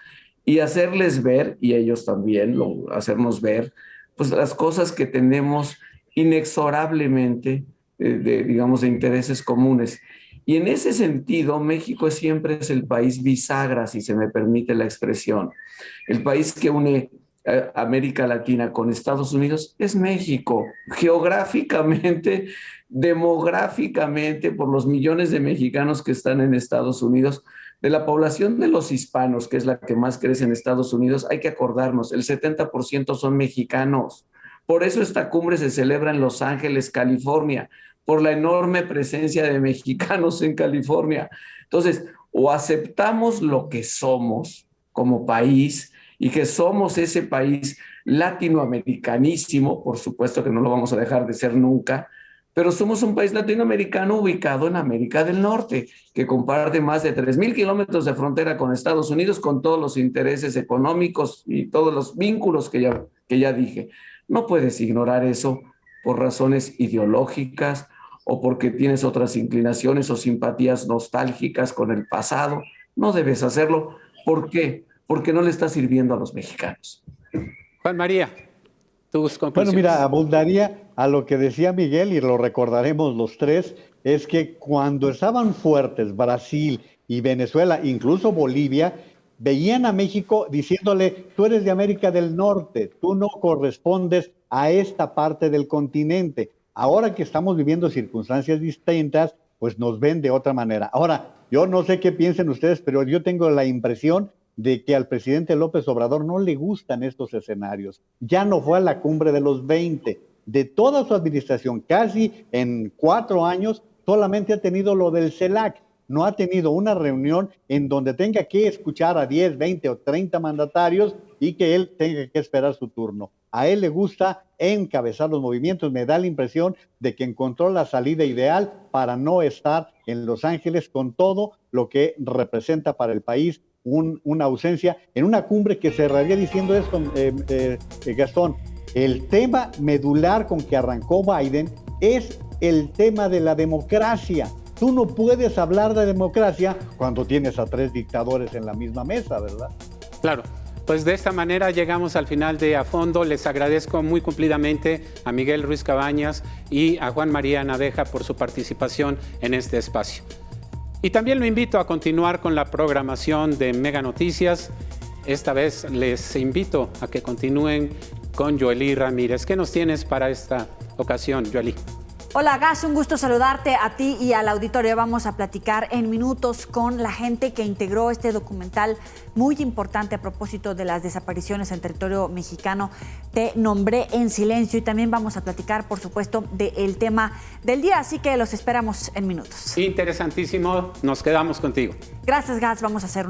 y hacerles ver, y ellos también hacernos ver, pues las cosas que tenemos inexorablemente, digamos, de intereses comunes. Y en ese sentido, México siempre es el país bisagra, si se me permite la expresión. El país que une América Latina con Estados Unidos es México. Geográficamente, demográficamente, por los millones de mexicanos que están en Estados Unidos, de la población de los hispanos, que es la que más crece en Estados Unidos, hay que acordarnos, el 70% son mexicanos. Por eso esta cumbre se celebra en Los Ángeles, California, por la enorme presencia de mexicanos en California. Entonces, o aceptamos lo que somos como país y que somos ese país latinoamericanísimo, por supuesto que no lo vamos a dejar de ser nunca, pero somos un país latinoamericano ubicado en América del Norte, que comparte más de 3,000 kilómetros de frontera con Estados Unidos, con todos los intereses económicos y todos los vínculos que ya dije. No puedes ignorar eso por razones ideológicas o porque tienes otras inclinaciones o simpatías nostálgicas con el pasado. No debes hacerlo. ¿Por qué? Porque no le está sirviendo a los mexicanos. Juan María, tus conclusiones. Bueno, mira, abundaría a lo que decía Miguel, y lo recordaremos los tres, es que cuando estaban fuertes Brasil y Venezuela, incluso Bolivia, veían a México diciéndole: tú eres de América del Norte, tú no correspondes a esta parte del continente. Ahora que estamos viviendo circunstancias distintas, pues nos ven de otra manera. Ahora, yo no sé qué piensen ustedes, pero yo tengo la impresión de que al presidente López Obrador no le gustan estos escenarios. Ya no fue a la cumbre de los 20. De toda su administración, casi en 4 años, solamente ha tenido lo del CELAC. No ha tenido una reunión en donde tenga que escuchar a 10, 20 o 30 mandatarios y que él tenga que esperar su turno. A él le gusta encabezar los movimientos. Me da la impresión de que encontró la salida ideal para no estar en Los Ángeles con todo lo que representa para el país una ausencia en una cumbre que cerraría diciendo esto, Gastón. El tema medular con que arrancó Biden es el tema de la democracia. Tú no puedes hablar de democracia cuando tienes a 3 dictadores en la misma mesa, ¿verdad? Claro. Pues de esta manera llegamos al final de A Fondo. Les agradezco muy cumplidamente a Miguel Ruiz Cabañas y a Juan María Nadeja por su participación en este espacio. Y también lo invito a continuar con la programación de Mega Noticias. Esta vez les invito a que continúen con Joely Ramírez. ¿Qué nos tienes para esta ocasión, Joely? Hola, Gas, un gusto saludarte a ti y al auditorio. Vamos a platicar en minutos con la gente que integró este documental muy importante a propósito de las desapariciones en territorio mexicano. Te nombré en silencio, y también vamos a platicar, por supuesto, del tema del día, así que los esperamos en minutos. Interesantísimo, nos quedamos contigo. Gracias, Gas, vamos a hacer